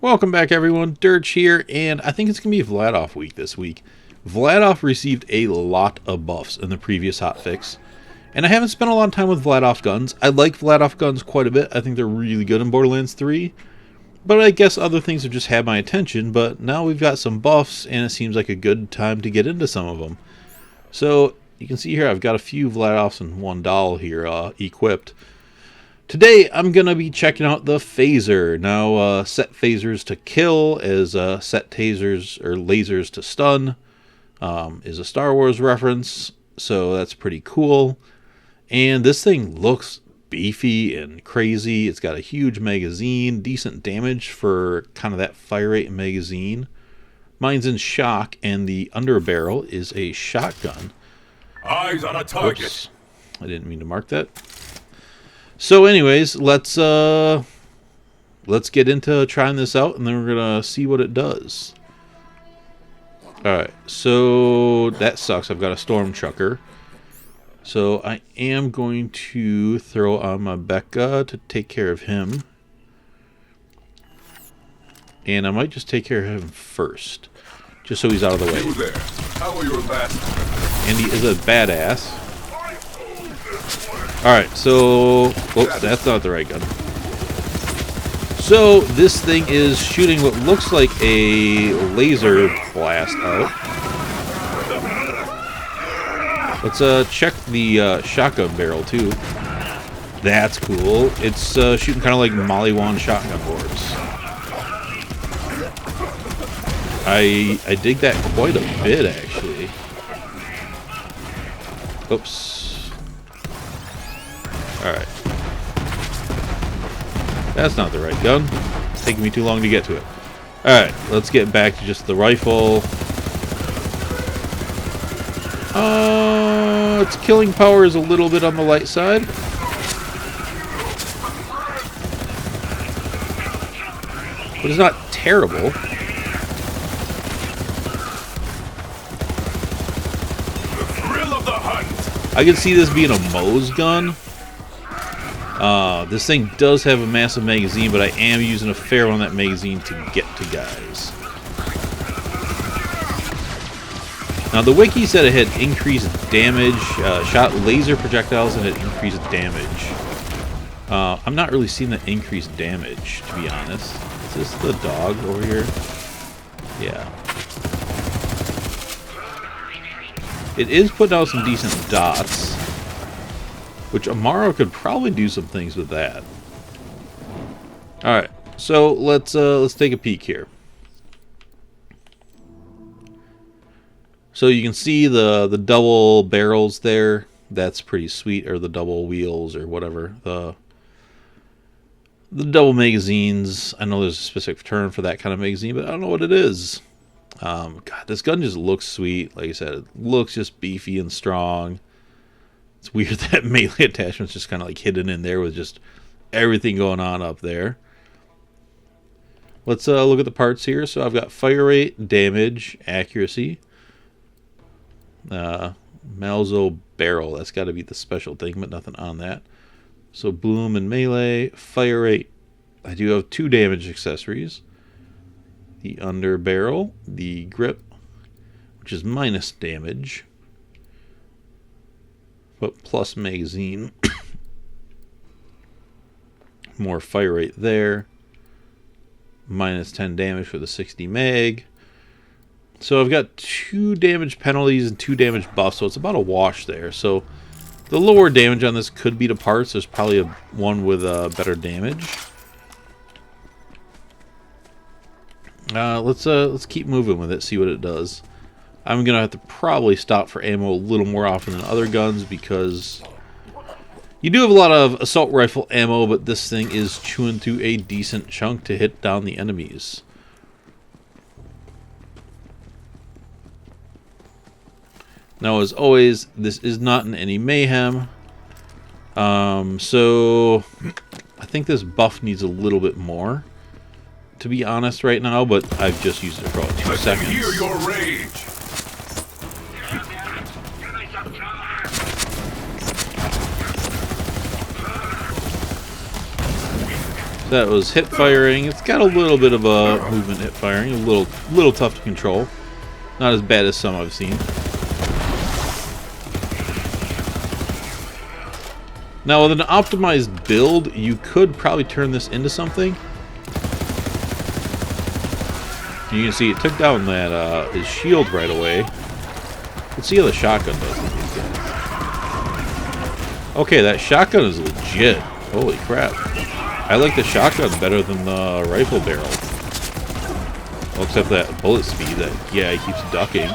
Welcome back, everyone. Dirch here, and I think it's going to be Vladof week this week. Vladof received a lot of buffs in the previous hotfix, and I haven't spent a lot of time with Vladof guns. I like Vladof guns quite a bit. I think they're really good in Borderlands 3, but I guess other things have just had my attention. But now we've got some buffs, and it seems like a good time to get into some of them. So you can see here I've got a few Vladofs and one doll here equipped. Today, I'm going to be checking out the Faisor. Now, set phasers to kill as set tasers or lasers to stun is a Star Wars reference, so that's pretty cool. And this thing looks beefy and crazy. It's got a huge magazine, decent damage for kind of that fire rate magazine. Mine's in shock, and the underbarrel is a shotgun. Eyes on a target. Oops, I didn't mean to mark that. So anyways, let's get into trying this out, and then we're gonna see what it does. Alright, so that sucks. I've got a storm trucker. So I am going to throw on my Becca to take care of him. And I might just take care of him first, just so he's out of the way. You there. How are your last? And he is a badass. Alright, so... Oops, that's not the right gun. So, this thing is shooting what looks like a laser blast out. Let's check the shotgun barrel, too. That's cool. It's shooting kind of like Molly-Wand shotgun bores. I dig that quite a bit, actually. Oops. Alright. That's not the right gun. It's taking me too long to get to it. Alright, let's get back to just the rifle. Its killing power is a little bit on the light side. But it's not terrible. The thrill of the hunt. I can see this being a Moe's gun. This thing does have a massive magazine, but I am using a fair one on that magazine to get to guys. Now, the wiki said it had increased damage, shot laser projectiles, and it increased damage. I'm not really seeing the increased damage, to be honest. Is this the dog over here? Yeah. It is putting out some decent dots, which Amaro could probably do some things with that. Alright, so let's take a peek here. So you can see the double barrels there. That's pretty sweet, or the double wheels, or whatever. The double magazines. I know there's a specific term for that kind of magazine, but I don't know what it is. God, this gun just looks sweet. Like I said, it looks just beefy and strong. It's weird that melee attachment's just kind of like hidden in there with just everything going on up there. Let's look at the parts here. So I've got fire rate, damage, accuracy, Malzo barrel. That's got to be the special thing, but nothing on that. So bloom and melee, fire rate. I do have 2 damage accessories. The under barrel, the grip, which is minus damage, but plus magazine. More fire rate there. Minus 10 damage for the 60 mag. So I've got 2 damage penalties and 2 damage buffs, so it's about a wash there. So the lower damage on this could be to parts. There's probably one with better damage. Let's keep moving with it, see what it does. I'm gonna have to probably stop for ammo a little more often than other guns, because you do have a lot of assault rifle ammo, but this thing is chewing through a decent chunk to hit down the enemies. Now, as always, this is not in any mayhem. So I think this buff needs a little bit more, to be honest, right now, but I've just used it for about 2 seconds. Hear your rage. That was hip firing. It's got a little bit of a movement hip firing, a little tough to control. Not as bad as some I've seen. Now with an optimized build, you could probably turn this into something. You can see it took down that his shield right away. Let's see how the shotgun does with these guys. Okay, that shotgun is legit. Holy crap. I like the shotgun better than the rifle barrel. Well, except that bullet speed that, yeah, he keeps ducking.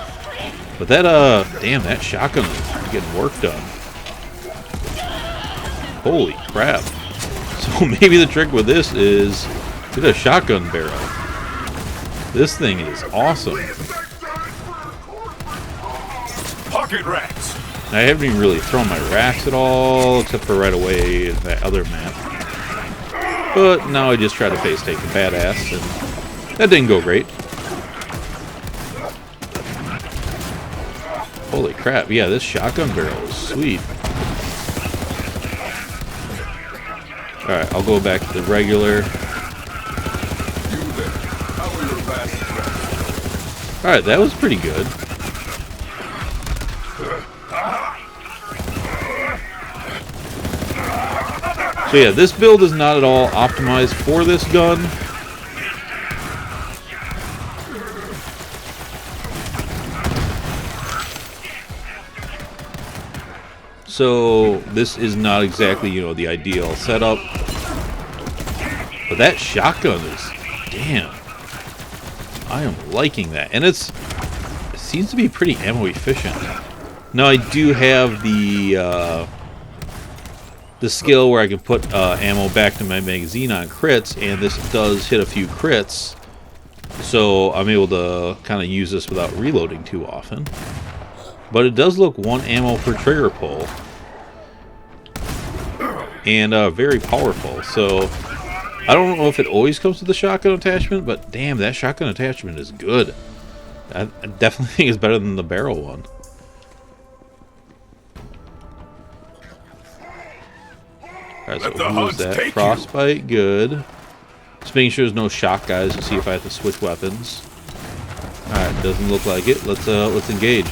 But that, damn, that shotgun is getting work done. Holy crap. So maybe the trick with this is get a shotgun barrel. This thing is awesome. Pocket rats. I haven't even really thrown my racks at all, except for right away in that other map. But now I just try to face take a badass, and that didn't go great. Holy crap, yeah, this shotgun barrel is sweet. Alright, I'll go back to the regular. Alright, that was pretty good. So yeah, this build is not at all optimized for this gun. So this is not exactly, you know, the ideal setup. But that shotgun is, damn. I am liking that. And it seems to be pretty ammo efficient. Now I do have the skill where I can put ammo back to my magazine on crits, and this does hit a few crits, so I'm able to kind of use this without reloading too often. But it does look 1 ammo per trigger pull, and very powerful. So I don't know if it always comes with the shotgun attachment, but damn, that shotgun attachment is good. I definitely think it's better than the barrel one. Alright, so we'll use that. Frostbite, good. Just making sure there's no shock guys to see if I have to switch weapons. Alright, doesn't look like it. Let's engage.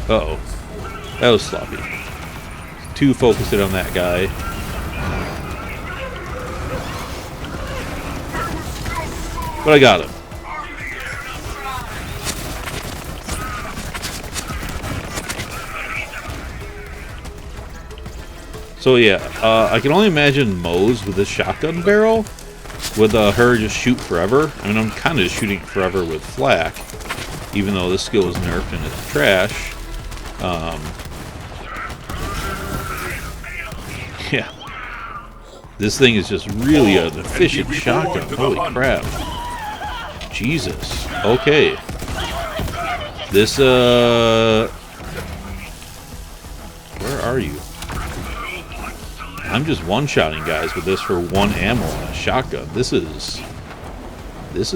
Uh-oh. That was sloppy. Too focused on that guy. But I got him. So yeah, I can only imagine Moe's with this shotgun barrel, with her just shoot forever. I mean, I'm kind of just shooting forever with flak, even though this skill is nerfed and it's trash. Yeah, this thing is just really an efficient shotgun. Holy crap! Jesus. Okay. This where are you? I'm just one-shotting guys with this for 1 ammo on a shotgun. This is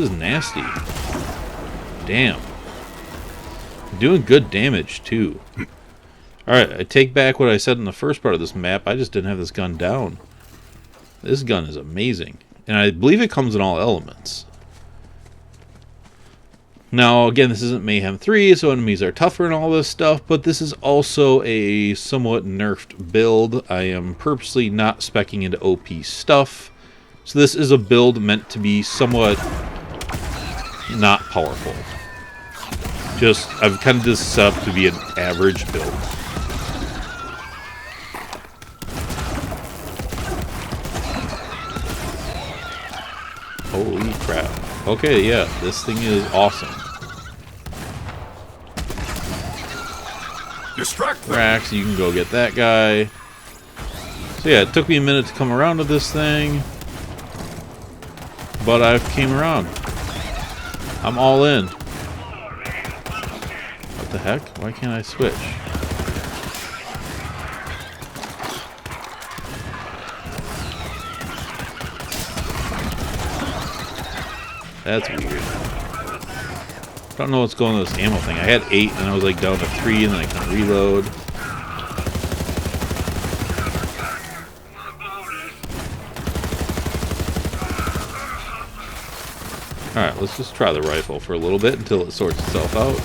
nasty. Damn. Doing good damage, too. Alright, I take back what I said in the first part of this map. I just didn't have this gun down. This gun is amazing. And I believe it comes in all elements. Now, again, this isn't Mayhem 3, so enemies are tougher and all this stuff, but this is also a somewhat nerfed build. I am purposely not speccing into OP stuff. So this is a build meant to be somewhat not powerful. Just, I've kind of just set up to be an average build. Holy crap. Okay, yeah, this thing is awesome. Distract them. Rax, you can go get that guy. So yeah, it took me a minute to come around to this thing, but I've came around. I'm all in. What the heck? Why can't I switch? That's weird. I don't know what's going on with this ammo thing. I had 8 and I was like down to 3 and then I couldn't reload. Alright, let's just try the rifle for a little bit until it sorts itself out.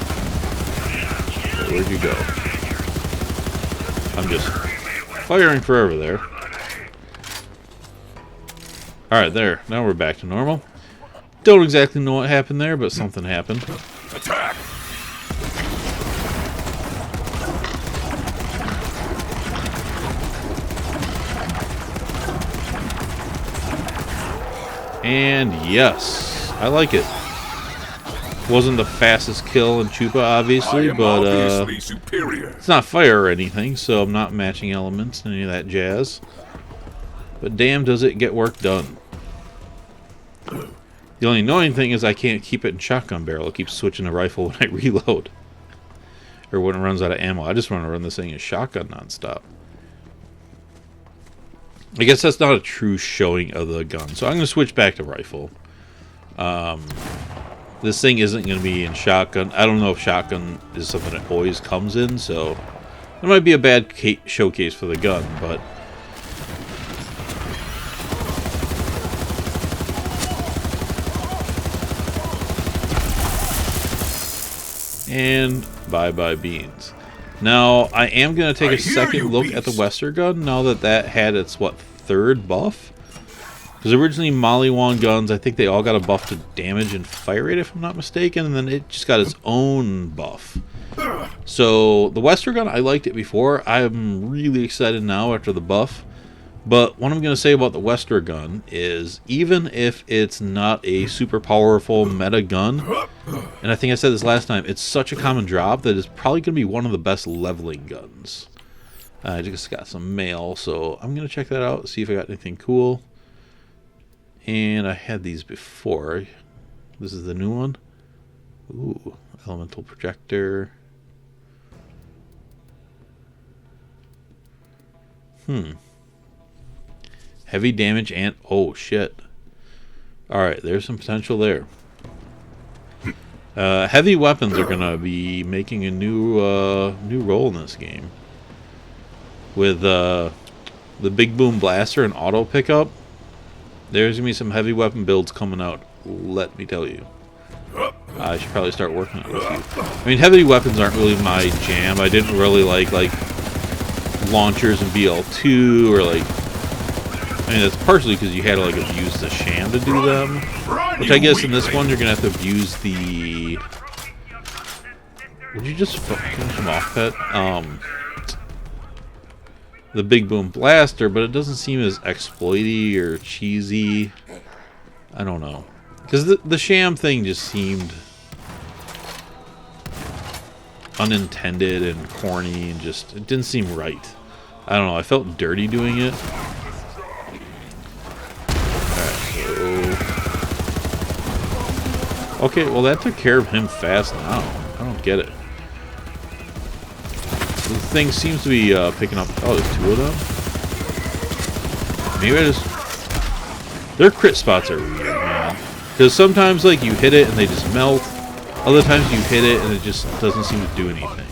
Okay, where'd you go? I'm just firing forever there. Alright, there. Now we're back to normal. Don't exactly know what happened there, but something happened. Attack! And yes, I like it. Wasn't the fastest kill in Chupa, obviously, but obviously superior. it's not fire or anything, so I'm not matching elements and any of that jazz. But damn, does it get work done. The only annoying thing is I can't keep it in shotgun barrel. It keeps switching to rifle when I reload. Or when it runs out of ammo. I just want to run this thing in shotgun nonstop. I guess that's not a true showing of the gun. So I'm going to switch back to rifle. This thing isn't going to be in shotgun. I don't know if shotgun is something that always comes in. So it might be a bad showcase for the gun. But and bye-bye beans. Now, I am going to take a second look at the Western gun now that that had its, what, third buff? Because originally Maliwan guns, I think they all got a buff to damage and fire rate, if I'm not mistaken, and then it just got its own buff. So, the Western gun, I liked it before. I'm really excited now after the buff. But what I'm going to say about the Western gun is, even if it's not a super powerful meta gun, and I think I said this last time, it's such a common drop that it's probably going to be one of the best leveling guns. I just got some mail, so I'm going to check that out, see if I got anything cool. And I had these before. This is the new one. Ooh, elemental projector. Heavy damage and... oh, shit. Alright, there's some potential there. Heavy weapons are going to be making a new role in this game. With the Big Boom Blaster and auto pickup, there's going to be some heavy weapon builds coming out, let me tell you. I should probably start working on a few. I mean, heavy weapons aren't really my jam. I didn't really like launchers and BL2 or like... I mean, that's partially because you had to like abuse the sham to do them. Which I guess in this one you're going to have to abuse the... Would you just finish him off, Pet? The Big Boom Blaster, but it doesn't seem as exploity or cheesy. I don't know. Because the sham thing just seemed unintended and corny and just... it didn't seem right. I don't know, I felt dirty doing it. Okay, well that took care of him fast now. I don't get it. The thing seems to be picking up... oh, there's two of them? Maybe I just... their crit spots are weird, man. Because sometimes, like, you hit it and they just melt. Other times you hit it and it just doesn't seem to do anything.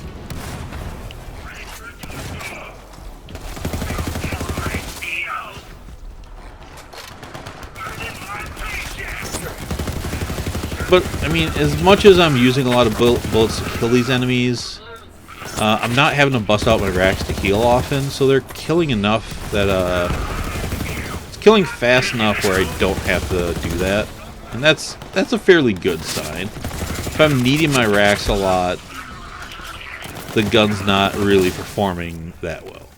But, I mean, as much as I'm using a lot of bullets to kill these enemies, I'm not having to bust out my racks to heal often, so they're killing enough that, it's killing fast enough where I don't have to do that. And that's a fairly good sign. If I'm needing my racks a lot, the gun's not really performing that well.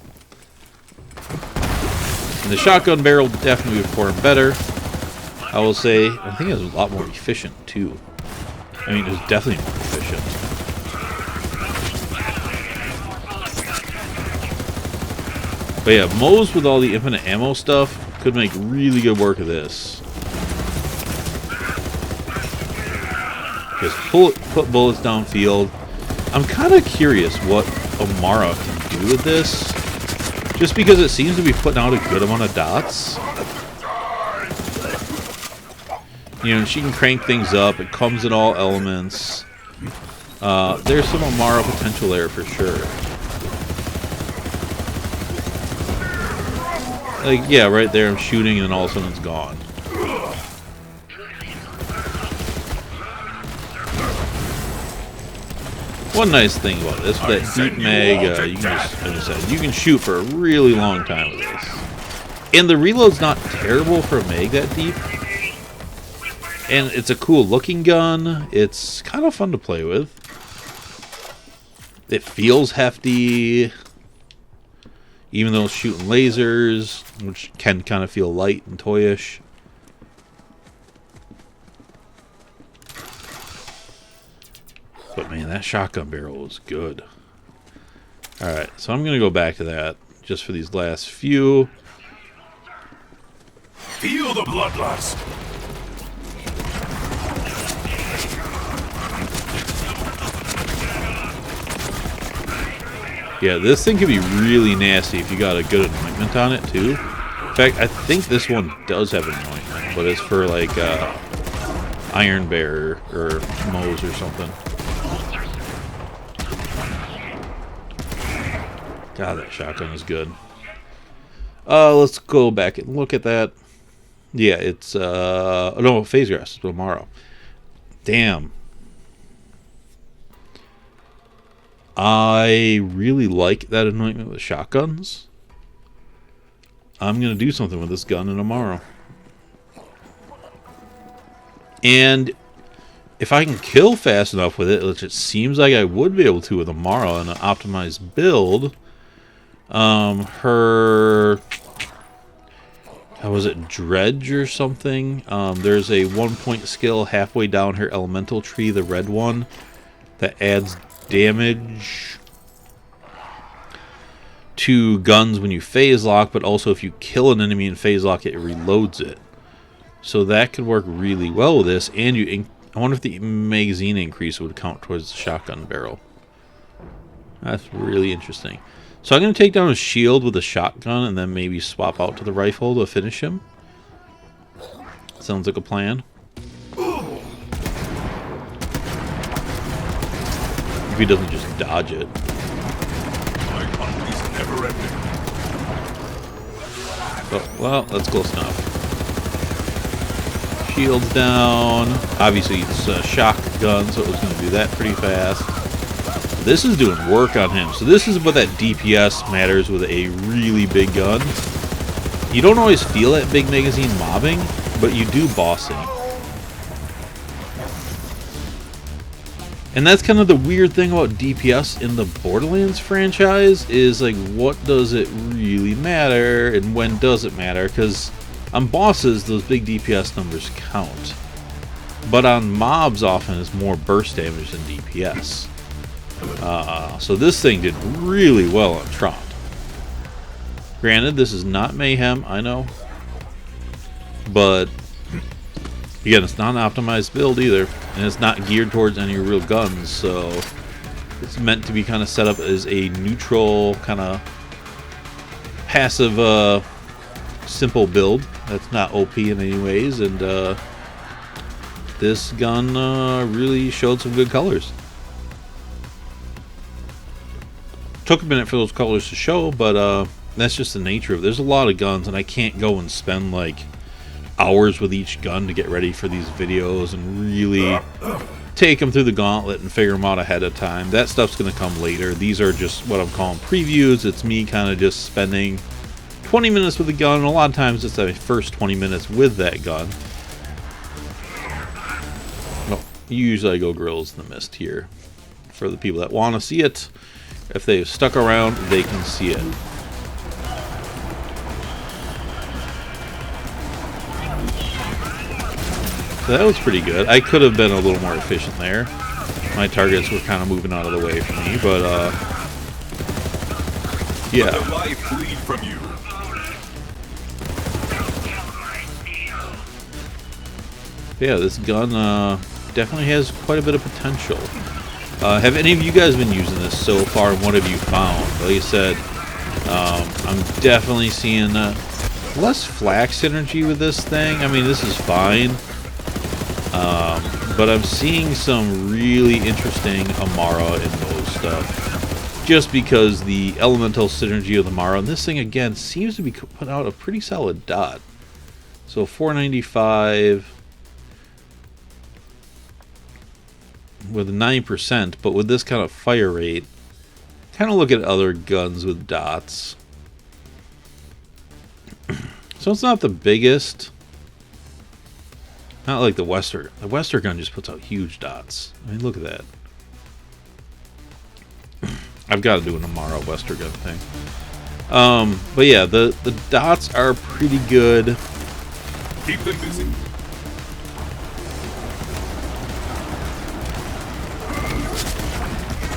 And the shotgun barrel definitely performed better. I will say, I think it was a lot more efficient, too. I mean, it was definitely more efficient. But yeah, Moe's with all the infinite ammo stuff could make really good work of this. Just put bullets downfield. I'm kind of curious what Amara can do with this. Just because it seems to be putting out a good amount of dots. You know, she can crank things up. It comes in all elements. There's some Amara potential there for sure. Like, yeah, right there I'm shooting and all of a sudden it's gone. One nice thing about this, that deep mag, you can just, like I said, you can shoot for a really long time with this. And the reload's not terrible for a mag that deep. And it's a cool looking gun. It's kind of fun to play with. It feels hefty, even though it's shooting lasers, which can kind of feel light and toyish. But man, that shotgun barrel is good. Alright, so I'm going to go back to that just for these last few. Feel the bloodlust. Yeah, this thing can be really nasty if you got a good anointment on it, too. In fact, I think this one does have an anointment, but it's for, like, Iron Bear or Moe's or something. God, that shotgun is good. Let's go back and look at that. Yeah, it's, no, Faisor tomorrow. Damn. I really like that anointment with shotguns. I'm going to do something with this gun tomorrow. And if I can kill fast enough with it, which it seems like I would be able to with tomorrow in an optimized build, her... How was it? Dredge or something? There's a 1-point skill halfway down her elemental tree, the red one, that adds damage to guns when you phase lock, but also if you kill an enemy in phase lock, it reloads it. So that could work really well with this. And I wonder if the magazine increase would count towards the shotgun barrel. That's really interesting. So I'm going to take down his shield with a shotgun and then maybe swap out to the rifle to finish him. Sounds like a plan. If he doesn't just dodge it. My hunt is never ending. Oh, well, that's close enough. Shield's down. Obviously, it's a shotgun, so it was going to do that pretty fast. This is doing work on him. So this is what that DPS matters with a really big gun. You don't always feel that big magazine mobbing, but you do bossing. And that's kind of the weird thing about DPS in the Borderlands franchise is, like, what does it really matter and when does it matter? Because on bosses, those big DPS numbers count. But on mobs, often it's more burst damage than DPS. So this thing did really well on Trond. Granted, this is not Mayhem, I know. But again, it's not an optimized build either, and it's not geared towards any real guns, so it's meant to be kind of set up as a neutral, kind of passive, simple build that's not OP in any ways, and this gun really showed some good colors. Took a minute for those colors to show, but that's just the nature of it. There's a lot of guns, and I can't go and spend like hours with each gun to get ready for these videos and really take them through the gauntlet and figure them out ahead of time. That stuff's going to come later. These are just what I'm calling previews. It's me kind of just spending 20 minutes with the gun, and a lot of times it's the first 20 minutes with that gun. Well, usually I go Gorillas in the Mist here for the people that want to see it. If they've stuck around, they can see it. So that was pretty good. I could have been a little more efficient there. My targets were kind of moving out of the way for me, but yeah. Let the life bleed from you. Yeah, this gun definitely has quite a bit of potential. Have any of you guys been using this so far, and what have you found? Like I said, I'm definitely seeing less flak synergy with this thing. I mean, this is fine. But I'm seeing some really interesting Amara in those stuff. Just because the elemental synergy of the Amara, and this thing, again, seems to be putting out a pretty solid dot. So 495... with 9%, but with this kind of fire rate, kind of look at other guns with dots. So it's not the biggest. Not like the Wester. The Wester gun just puts out huge dots. I mean, look at that. I've got to do an Amaro Wester gun thing. But yeah, the dots are pretty good. Keep them busy.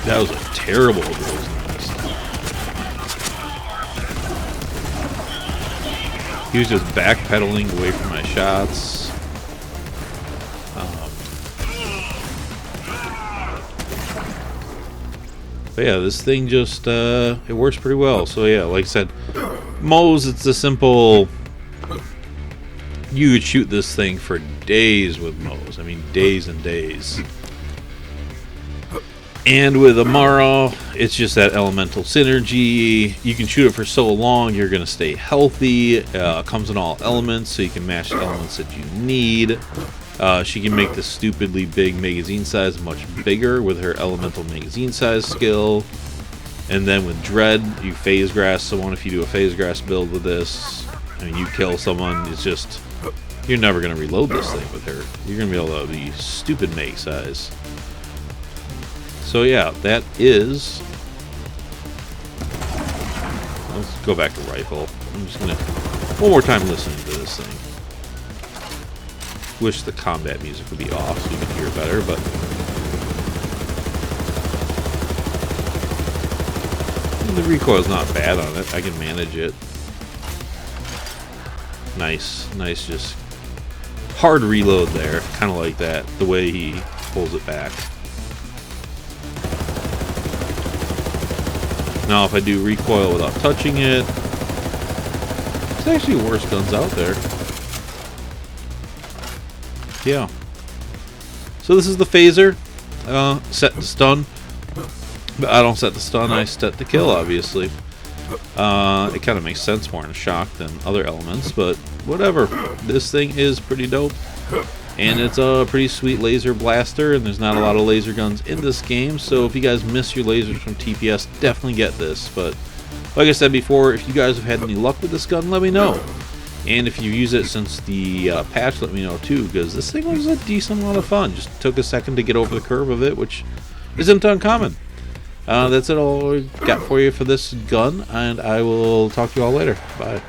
That was a terrible rose nest. He was just backpedaling away from my shots. But yeah, this thing just, it works pretty well. So yeah, like I said, Moe's, it's a simple, you could shoot this thing for days with Moe's. I mean, days and days. And with Amaro, it's just that elemental synergy. You can shoot it for so long, you're going to stay healthy. It comes in all elements, so you can match the elements that you need. She can make the stupidly big magazine size much bigger with her elemental magazine size skill. And then with Dread, you phase grass someone if you do a phase grass build with this. I mean, you kill someone, it's just, you're never going to reload this thing with her. You're going to be able to be stupid mag size. So yeah, that is... Let's go back to rifle. I'm just going to, one more time listening to this thing. Wish the combat music would be off so you can hear better, but... The recoil's not bad on it. I can manage it. Nice, just hard reload there. Kind of like that, the way he pulls it back. Now if I do recoil without touching it, it's actually worse guns out there. Yeah. So this is the Faisor. Set to stun. But I don't set the stun, I set the kill, obviously. It kind of makes sense more in shock than other elements, but whatever. This thing is pretty dope. And it's a pretty sweet laser blaster, and there's not a lot of laser guns in this game, so if you guys miss your lasers from TPS, definitely get this. But like I said before, if you guys have had any luck with this gun, let me know. And if you use it since the patch, let me know too, because this thing was a decent amount of fun. Just took a second to get over the curve of it, which isn't uncommon. That's it all I got for you for this gun, and I will talk to you all later. Bye.